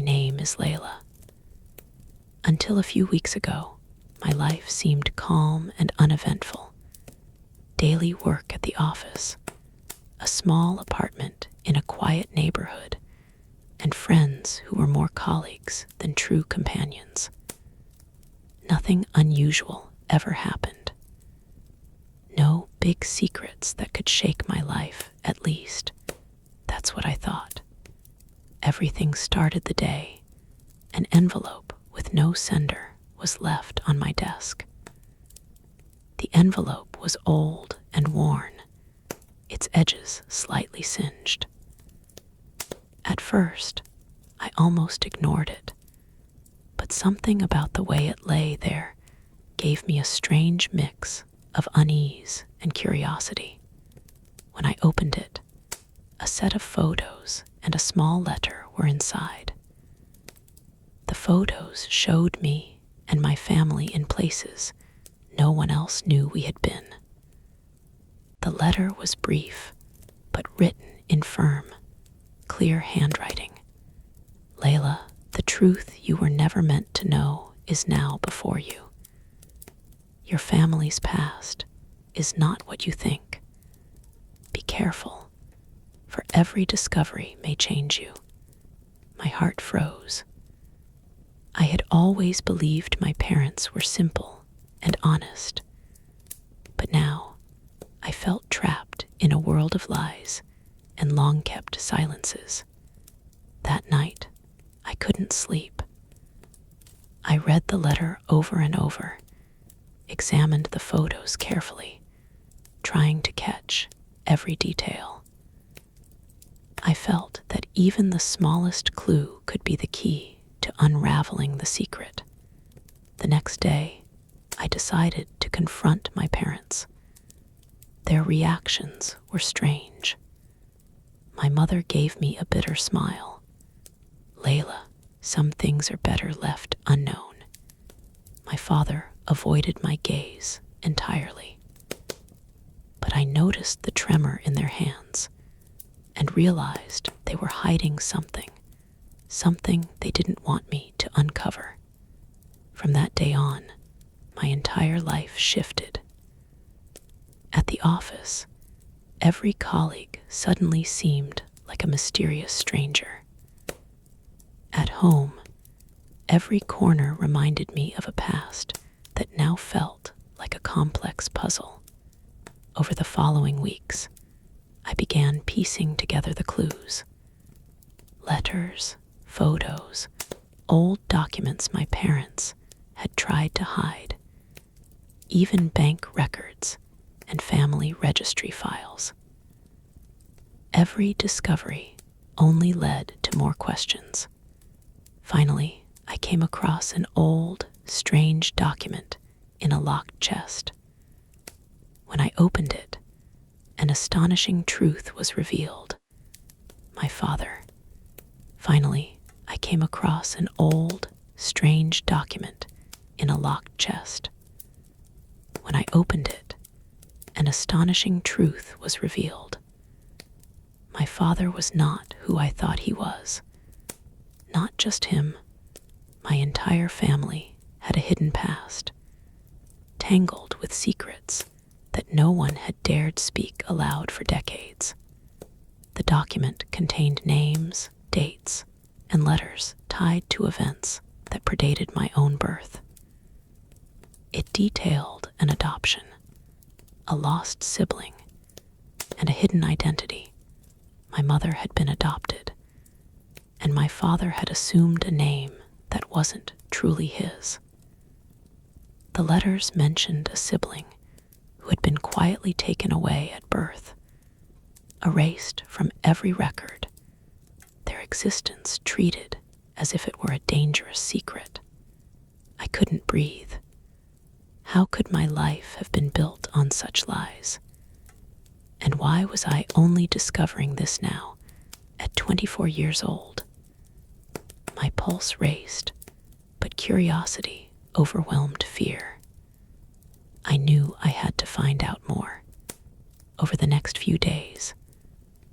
My name is Layla. Until a few weeks ago, my life seemed calm and uneventful. Daily work at the office, a small apartment in a quiet neighborhood, and friends who were more colleagues than true companions. Nothing unusual ever happened. No big secrets that could shake my life, at least. That's what I thought. Everything started the day. An envelope with no sender was left on my desk. The envelope was old and worn, its edges slightly singed. At first, I almost ignored it, but something about the way it lay there gave me a strange mix of unease and curiosity. When I opened it, a set of photos and a small letter were inside. The photos showed me and my family in places no one else knew we had been. The letter was brief, but written in firm, clear handwriting. Layla, the truth you were never meant to know is now before you. Your family's past is not what you think. Be careful, for every discovery may change you. My heart froze. I had always believed my parents were simple and honest, but now I felt trapped in a world of lies and long-kept silences. That night, I couldn't sleep. I read the letter over and over, examined the photos carefully, trying to catch every detail. I felt that even the smallest clue could be the key to unraveling the secret. The next day, I decided to confront my parents. Their reactions were strange. My mother gave me a bitter smile. Layla, some things are better left unknown. My father avoided my gaze entirely. But I noticed the tremor in their hands and realized they were hiding something they didn't want me to uncover. From that day on, my entire life shifted. At the office, every colleague suddenly seemed like a mysterious stranger. At home, every corner reminded me of a past that now felt like a complex puzzle. Over the following weeks, I began piecing together the clues. Letters, photos, old documents my parents had tried to hide, even bank records and family registry files. Every discovery only led to more questions. Finally, I came across an old, strange document in a locked chest. When I opened it, an astonishing truth was revealed. My father. Finally, I came across an old, strange document in a locked chest. When I opened it, an astonishing truth was revealed. My father was not who I thought he was. Not just him, my entire family had a hidden past, tangled with secrets that no one had dared speak aloud for decades. The document contained names, dates, and letters tied to events that predated my own birth. It detailed an adoption, a lost sibling, and a hidden identity. My mother had been adopted, and my father had assumed a name that wasn't truly his. The letters mentioned a sibling who had been quietly taken away at birth, erased from every record, their existence treated as if it were a dangerous secret. I couldn't breathe. How could my life have been built on such lies? And why was I only discovering this now, at 24 years old? My pulse raced, but curiosity overwhelmed fear. I knew I had to find out more. Over the next few days,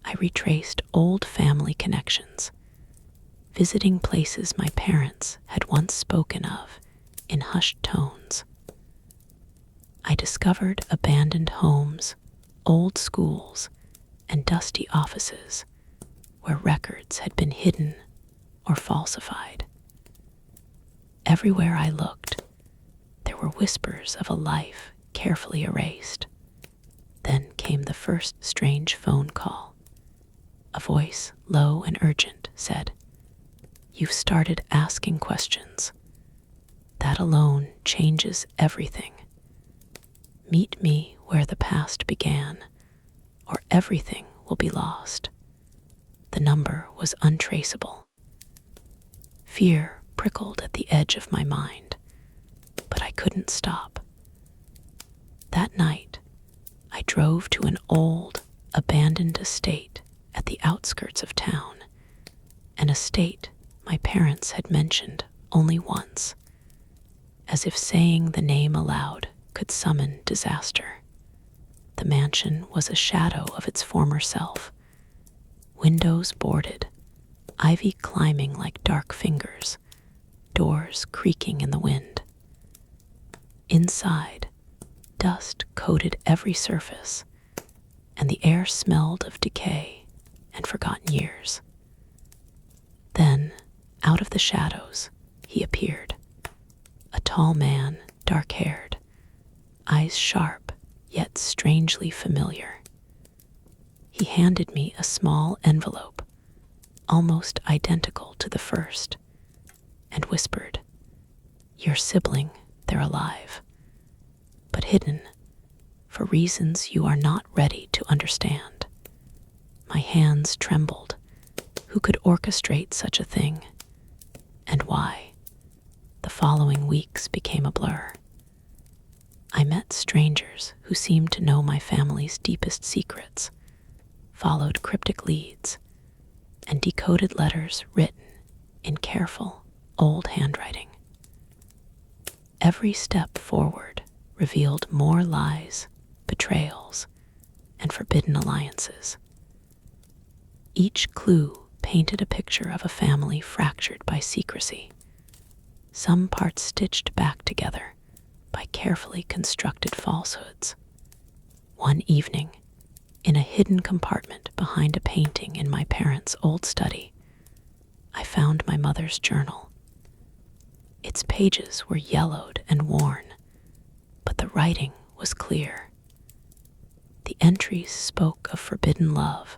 I retraced old family connections, visiting places my parents had once spoken of in hushed tones. I discovered abandoned homes, old schools, and dusty offices where records had been hidden or falsified. Everywhere I looked, there were whispers of a life carefully erased. Then came the first strange phone call. A voice, low and urgent, said, "You've started asking questions. That alone changes everything. Meet me where the past began, or everything will be lost." The number was untraceable. Fear prickled at the edge of my mind, but I couldn't stop. That night, I drove to an old, abandoned estate at the outskirts of town, an estate my parents had mentioned only once, as if saying the name aloud could summon disaster. The mansion was a shadow of its former self, windows boarded, ivy climbing like dark fingers, doors creaking in the wind. Inside, dust coated every surface, and the air smelled of decay and forgotten years. Then, out of the shadows, he appeared. A tall man, dark-haired, eyes sharp, yet strangely familiar. He handed me a small envelope, almost identical to the first, and whispered, "Your sibling, they're alive, but hidden, for reasons you are not ready to understand." My hands trembled. Who could orchestrate such a thing? And why? The following weeks became a blur. I met strangers who seemed to know my family's deepest secrets, followed cryptic leads, and decoded letters written in careful, old handwriting. Every step forward revealed more lies, betrayals, and forbidden alliances. Each clue painted a picture of a family fractured by secrecy, some parts stitched back together by carefully constructed falsehoods. One evening, in a hidden compartment behind a painting in my parents' old study, I found my mother's journal. Its pages were yellowed and worn, but the writing was clear. The entries spoke of forbidden love,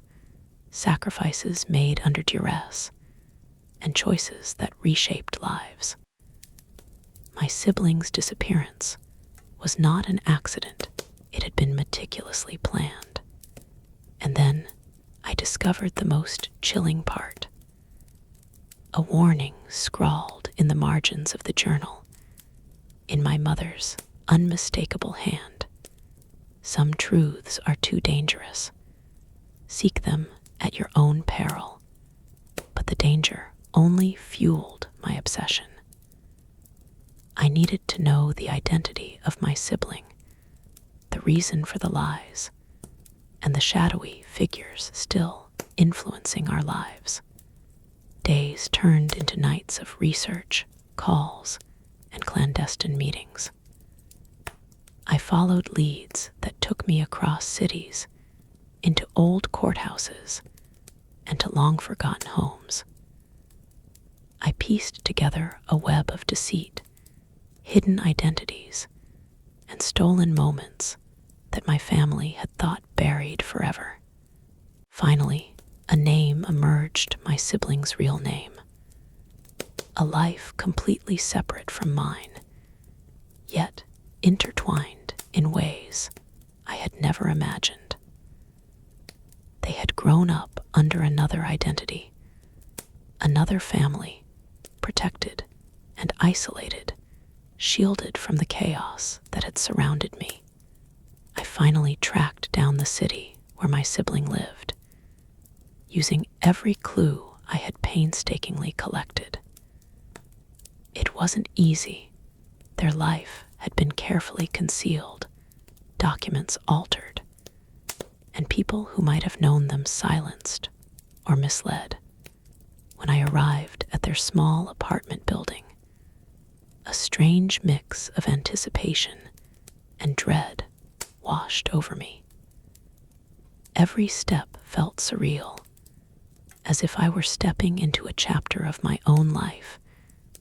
sacrifices made under duress, and choices that reshaped lives. My sibling's disappearance was not an accident. It had been meticulously planned. And then I discovered the most chilling part. A warning scrawled in the margins of the journal, in my mother's unmistakable hand. "Some truths are too dangerous. Seek them at your own peril." But the danger only fueled my obsession. I needed to know the identity of my sibling, the reason for the lies, and the shadowy figures still influencing our lives. Days turned into nights of research, calls, and clandestine meetings. I followed leads that took me across cities, into old courthouses, and to long-forgotten homes. I pieced together a web of deceit, hidden identities, and stolen moments that my family had thought buried forever. Finally, a name emerged, my sibling's real name. A life completely separate from mine, yet intertwined in ways I had never imagined. They had grown up under another identity, another family, protected and isolated, shielded from the chaos that had surrounded me. I finally tracked down the city where my sibling lived, using every clue I had painstakingly collected. It wasn't easy. Their life had been carefully concealed, documents altered, and people who might have known them silenced or misled. when I arrived at their small apartment building. A strange mix of anticipation and dread washed over me. Every step felt surreal, as if I were stepping into a chapter of my own life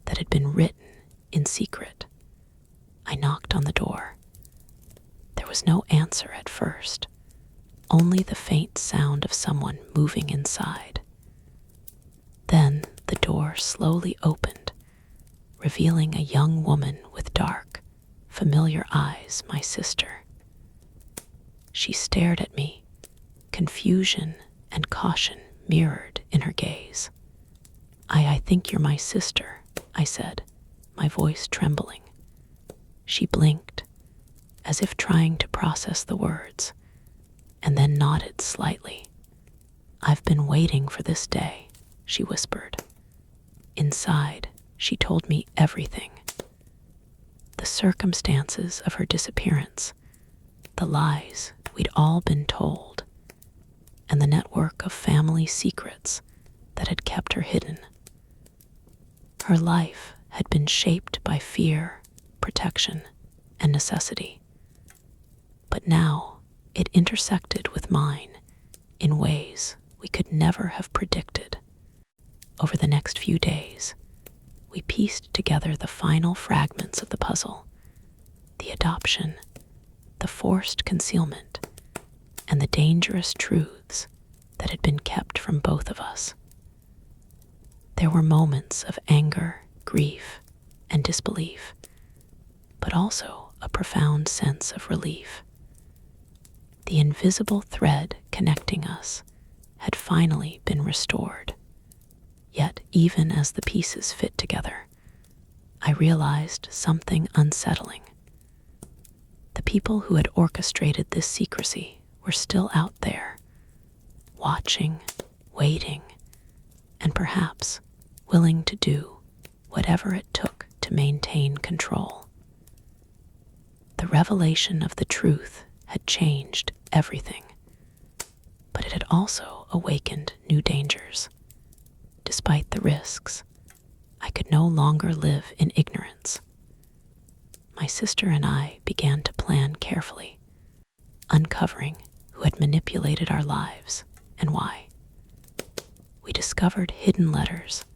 that had been written in secret. I knocked on the door. There was no answer at first, only the faint sound of someone moving inside. Then the door slowly opened, revealing a young woman with dark, familiar eyes, my sister. She stared at me, confusion and caution mirrored in her gaze. I think you're my sister," I said, my voice trembling. She blinked, as if trying to process the words, and then nodded slightly. "I've been waiting for this day," she whispered. Inside, she told me everything. The circumstances of her disappearance, the lies we'd all been told, and the network of family secrets that had kept her hidden. Her life had been shaped by fear, protection, and necessity. But now it intersected with mine in ways we could never have predicted. Over the next few days, we pieced together the final fragments of the puzzle: the adoption, the forced concealment, and the dangerous truths that had been kept from both of us. There were moments of anger, grief, and disbelief, but also a profound sense of relief. The invisible thread connecting us had finally been restored. Yet, even as the pieces fit together, I realized something unsettling. The people who had orchestrated this secrecy were still out there, watching, waiting, and perhaps willing to do whatever it took to maintain control. The revelation of the truth had changed everything, but it had also awakened new dangers. Despite the risks, I could no longer live in ignorance. My sister and I began to plan carefully, uncovering who had manipulated our lives and why. We discovered hidden letters,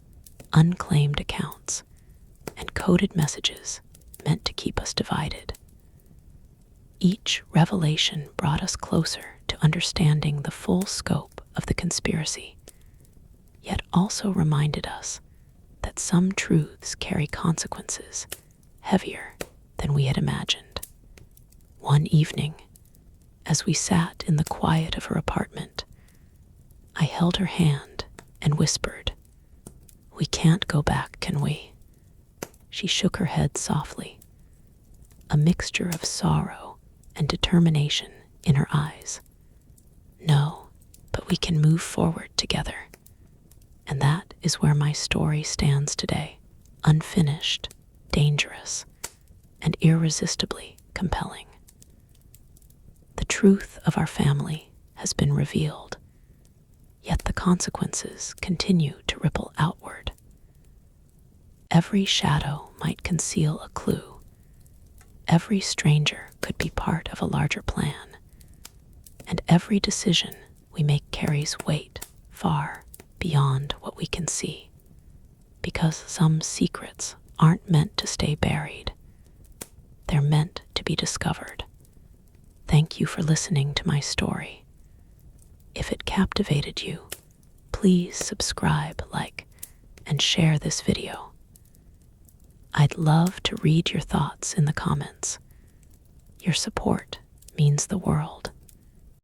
unclaimed accounts, and coded messages meant to keep us divided. Each revelation brought us closer to understanding the full scope of the conspiracy, yet also reminded us that some truths carry consequences heavier than we had imagined. One evening, as we sat in the quiet of her apartment, I held her hand and whispered, "We can't go back, can we?" She shook her head softly, a mixture of sorrow and determination in her eyes. "No, but we can move forward together." And that is where my story stands today, unfinished, dangerous, and irresistibly compelling. The truth of our family has been revealed, yet the consequences continue to ripple outward. Every shadow might conceal a clue. Every stranger could be part of a larger plan, and every decision we make carries weight far beyond what we can see, because some secrets aren't meant to stay buried. They're meant to be discovered. Thank you for listening to my story. If it captivated you, please subscribe, like, and share this video. I'd love to read your thoughts in the comments. Your support means the world.